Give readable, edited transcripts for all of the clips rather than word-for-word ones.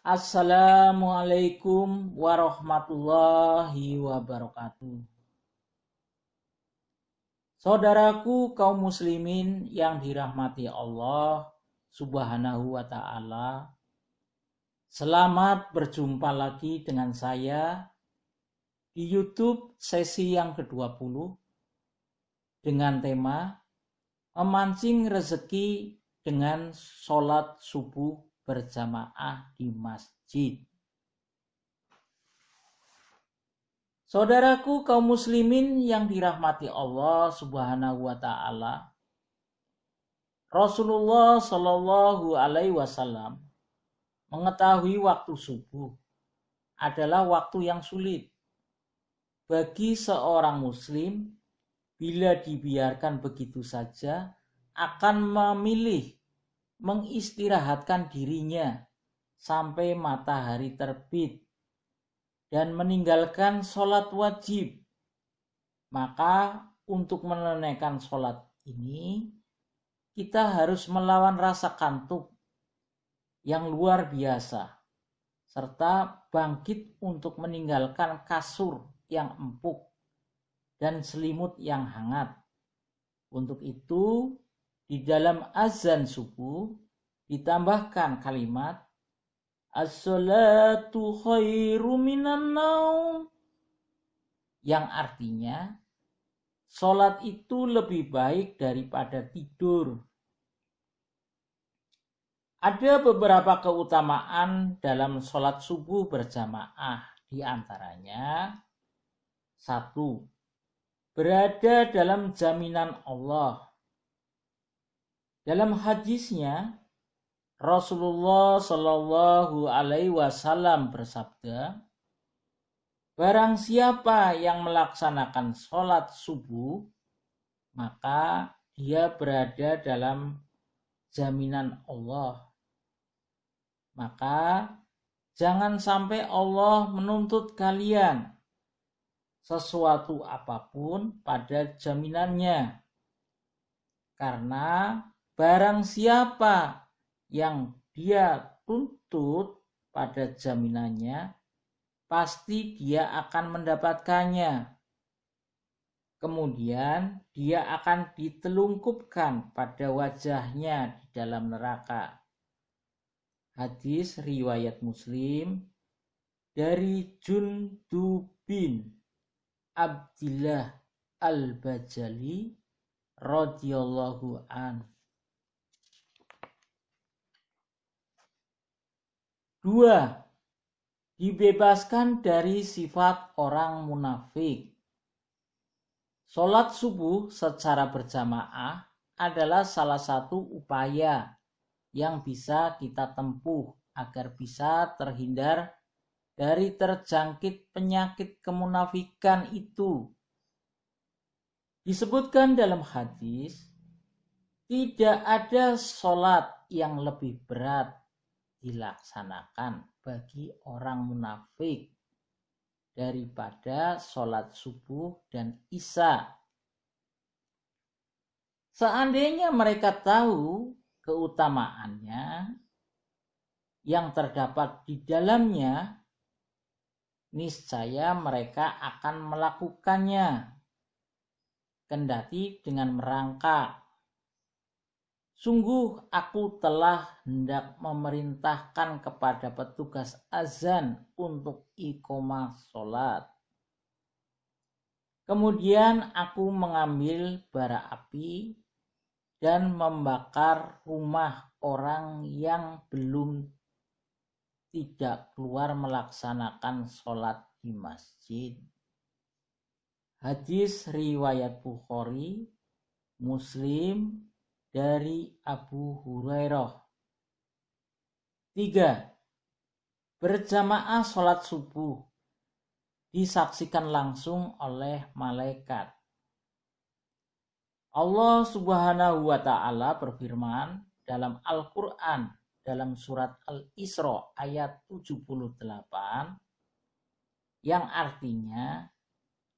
Assalamualaikum warahmatullahi wabarakatuh. Saudaraku kaum muslimin yang dirahmati Allah Subhanahu wa ta'ala. Selamat berjumpa lagi dengan saya di YouTube sesi yang ke-20 dengan tema memancing rezeki dengan sholat subuh berjamaah di masjid. Saudaraku kaum muslimin yang dirahmati Allah Subhanahu wa ta'ala, Rasulullah Shallallahu alaihi wasallam mengetahui waktu subuh adalah waktu yang sulit bagi seorang muslim. Bila dibiarkan begitu saja akan memilih mengistirahatkan dirinya sampai matahari terbit dan meninggalkan sholat wajib. Maka untuk menunaikan sholat ini kita harus melawan rasa kantuk yang luar biasa serta bangkit untuk meninggalkan kasur yang empuk dan selimut yang hangat. Untuk itu di dalam azan subuh ditambahkan kalimat as-salatu khairu minan naum, yang artinya sholat itu lebih baik daripada tidur. Ada beberapa keutamaan dalam sholat subuh berjamaah, di antaranya 1. Berada dalam jaminan Allah. Dalam hadisnya Rasulullah Shallallahu alaihi wasallam bersabda, barang siapa yang melaksanakan sholat subuh, maka dia berada dalam jaminan Allah. Maka jangan sampai Allah menuntut kalian sesuatu apapun pada jaminannya. Karena barang siapa yang dia tuntut pada jaminannya, pasti dia akan mendapatkannya. Kemudian dia akan ditelungkupkan pada wajahnya di dalam neraka. Hadis riwayat Muslim dari Jundub bin Abdillah al-Bajali radhiyallahu an. 2. Dibebaskan dari sifat orang munafik. Sholat subuh secara berjamaah adalah salah satu upaya yang bisa kita tempuh agar bisa terhindar dari terjangkit penyakit kemunafikan itu. Disebutkan dalam hadis, tidak ada sholat yang lebih berat dilaksanakan bagi orang munafik daripada sholat subuh dan isya. Seandainya mereka tahu keutamaannya yang terdapat di dalamnya, niscaya mereka akan melakukannya, kendati dengan merangkak. Sungguh aku telah hendak memerintahkan kepada petugas azan untuk iqamah sholat. Kemudian aku mengambil bara api dan membakar rumah orang yang belum tidak keluar melaksanakan sholat di masjid. Hadis riwayat Bukhari, Muslim dari Abu Hurairah. 3. Berjamaah sholat subuh disaksikan langsung oleh malaikat. Allah Subhanahu wa ta'ala berfirman dalam Al-Quran dalam surat Al-Isra ayat 78 yang artinya,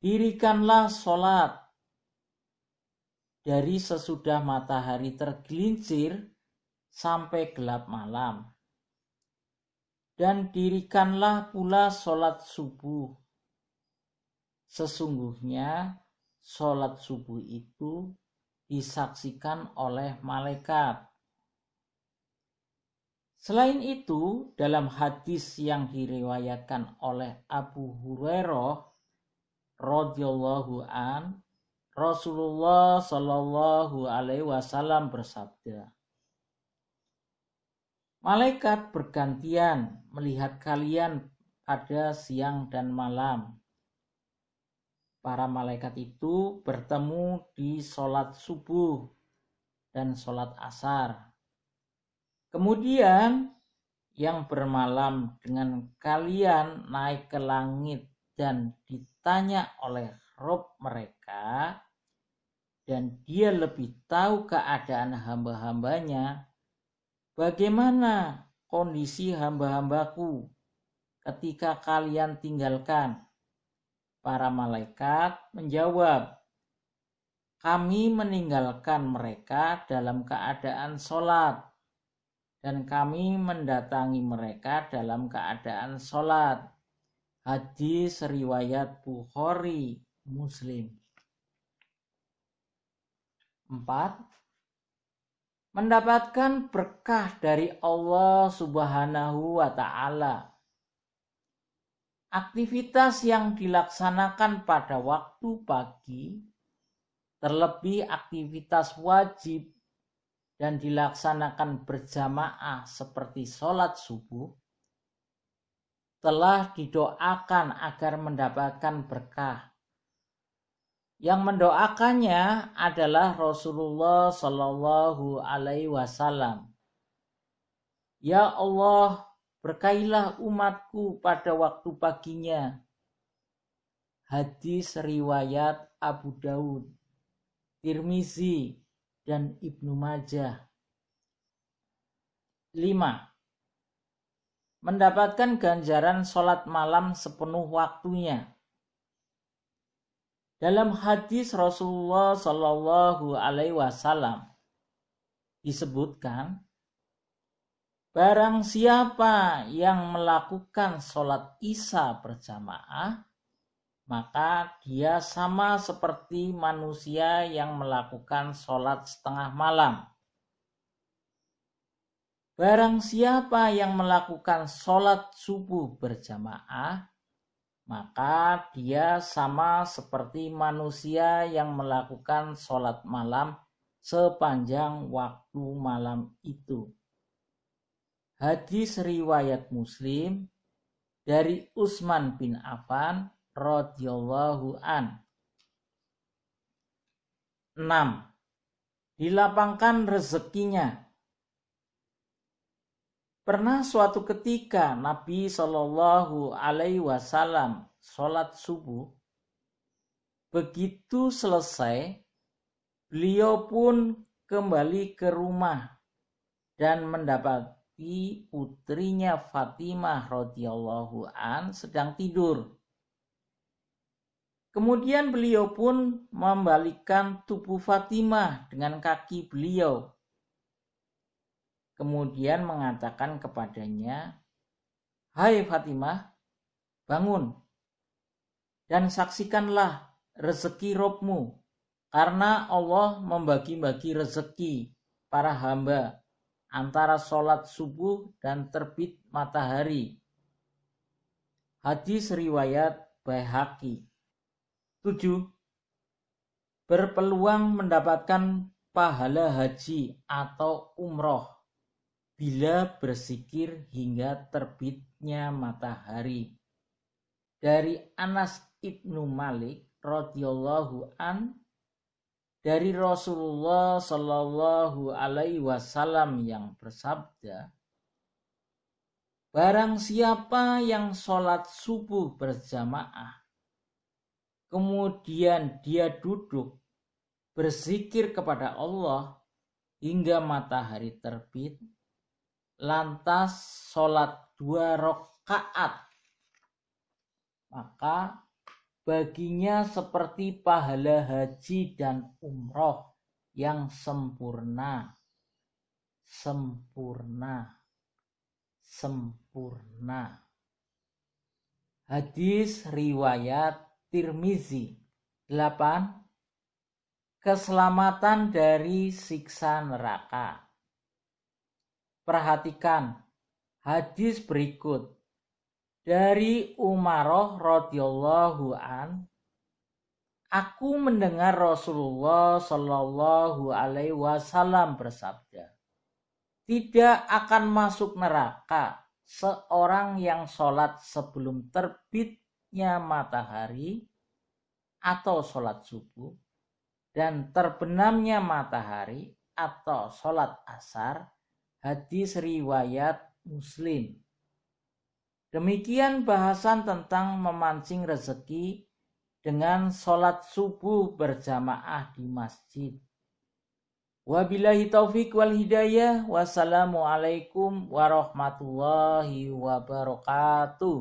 dirikanlah sholat dari sesudah matahari tergelincir sampai gelap malam. Dan dirikanlah pula sholat subuh. Sesungguhnya sholat subuh itu disaksikan oleh malaikat. Selain itu, dalam hadis yang diriwayatkan oleh Abu Hurairah radhiyallahu an, Rasulullah Shallallahu alaihi wasallam bersabda, malaikat bergantian melihat kalian pada siang dan malam. Para malaikat itu bertemu di sholat subuh dan sholat asar. Kemudian yang bermalam dengan kalian naik ke langit dan ditanya oleh Rabb mereka, dan dia lebih tahu keadaan hamba-hambanya. Bagaimana kondisi hamba-hambaku ketika kalian tinggalkan? Para malaikat menjawab, kami meninggalkan mereka dalam keadaan sholat, dan kami mendatangi mereka dalam keadaan sholat. Hadis riwayat Bukhari, Muslim. 4. Mendapatkan berkah dari Allah Subhanahu wa Ta'ala. Aktivitas yang dilaksanakan pada waktu pagi, terlebih aktivitas wajib dan dilaksanakan berjamaah seperti sholat subuh, telah didoakan agar mendapatkan berkah. Yang mendoakannya adalah Rasulullah Shallallahu alaihi wasallam. Ya Allah, berkailah umatku pada waktu paginya. Hadis riwayat Abu Daud, Tirmizi, dan Ibnu Majah. 5. Mendapatkan ganjaran sholat malam sepenuh waktunya. Dalam hadis Rasulullah Shallallahu alaihi wasallam disebutkan, barang siapa yang melakukan sholat isya berjamaah, maka dia sama seperti manusia yang melakukan sholat setengah malam. Barang siapa yang melakukan sholat subuh berjamaah, maka dia sama seperti manusia yang melakukan sholat malam sepanjang waktu malam itu. Hadis riwayat Muslim dari Utsman bin Affan radhiyallahu an. 6. Dilapangkan rezekinya. Pernah suatu ketika Nabi Shallallahu alaihi wasallam sholat subuh. Begitu selesai, beliau pun kembali ke rumah dan mendapati putrinya Fatimah radhiyallahu an sedang tidur. Kemudian beliau pun membalikkan tubuh Fatimah dengan kaki beliau. Kemudian mengatakan kepadanya, hai Fatimah, bangun dan saksikanlah rezeki Rabb-mu, karena Allah membagi-bagi rezeki para hamba antara sholat subuh dan terbit matahari. Hadis riwayat Baihaqi. 7. Berpeluang mendapatkan pahala haji atau umroh bila berzikir hingga terbitnya matahari. Dari Anas ibnu Malik radhiyallahu an, dari Rasulullah Shallallahu alaihi wasallam yang bersabda, barang siapa yang sholat subuh berjamaah, kemudian dia duduk berzikir kepada Allah hingga matahari terbit, lantas sholat 2 rakaat, maka baginya seperti pahala haji dan umroh yang sempurna sempurna. Hadis riwayat Tirmizi. 8. Keselamatan dari siksa neraka. Perhatikan hadis berikut dari Umaroh radhiyallahu an. Aku mendengar Rasulullah Shallallahu alaihi wasallam bersabda, tidak akan masuk neraka seorang yang sholat sebelum terbitnya matahari atau sholat subuh dan terbenamnya matahari atau sholat asar. Hadis riwayat Muslim. Demikian bahasan tentang memancing rezeki dengan sholat subuh berjamaah di masjid. Wabillahi taufiq wal hidayah. Wassalamualaikum warahmatullahi wabarakatuh.